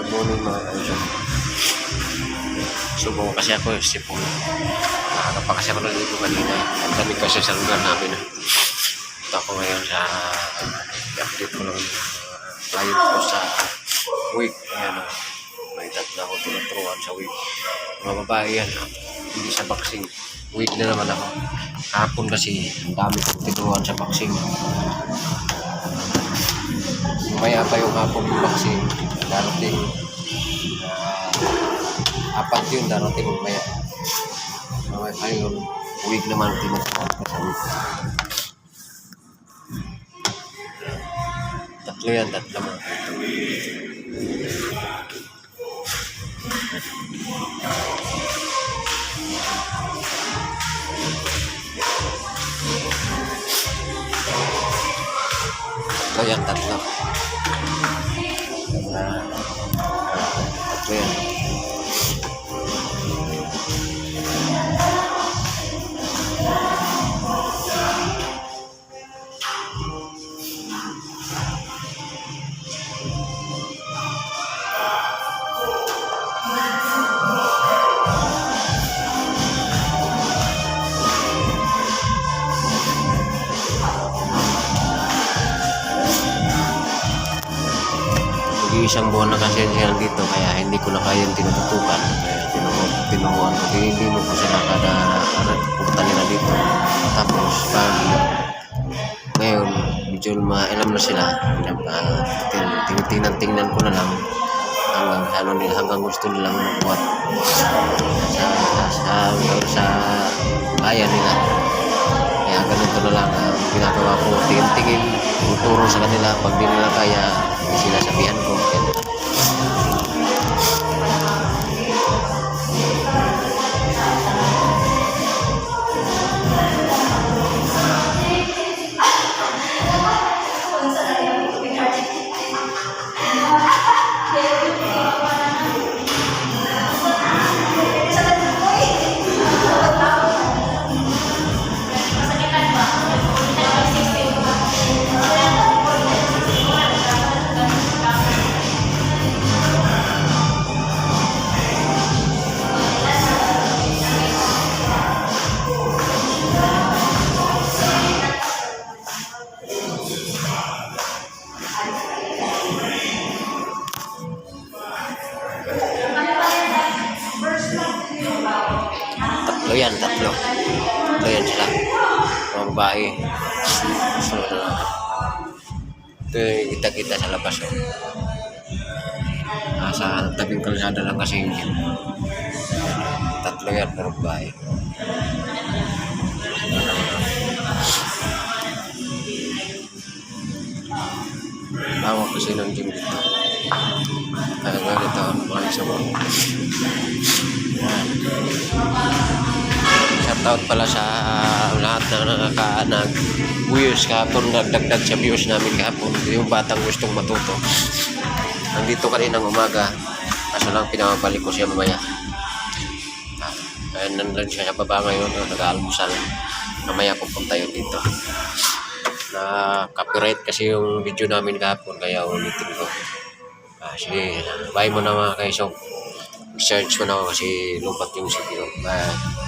Good morning mga kausap. Subo kasi ako sipong maaga pa kasi ako nalito kanina. Ang dami kasi sa lugar namin. Ito ako ngayon sa i-update ko lang client ko sa week. Ayan, may tatlo ako tinuturuan sa week. Mga babae yan, hindi sa boxing. Week na naman ako. Hapon kasi ang dami kong tinuruan sa boxing. Maya pa yung hapon yung boxing. Darating apat yun darating maya. Ayun, week naman tinuturuan ko sa week. Tatlo yan, tatlo mo. Tatlo yan, tatlo. Tatlo yan. Isang buwan na kasi siya dito kaya hindi ko na kayang tinututukan kaya tinuruan ko hindi mo ko sila kada punta nila dito tapos pag ngayon medyo maalam na sila tingnan ko na lang hanggang gusto nilang magbuhat sa bayan nila kaya ganito na lang ginagawa ko tingin tuturo sa kanila pag di nila kaya sila sabihan ko tatlo yan sila mga babae so ito yung kita sa labas sa tabing kalsada lang kasi tatlo yan mga babae bawang kasi ng gym dito kaya nga dito mga isa mo shoutout pala sa lahat na nag-views kahapon, nagdagdag sa views namin kahapon yung batang gustong matuto nandito kaninang umaga kaso lang pinamabalik ko siya mamaya nandun siya sa baba ngayon nag-aalmusal mamaya pupunta yun dito na copyright kasi yung video namin kahapon kaya ulitin ko sige bye mo na mga kaisok search mo na ako kasi lupat yung video bye.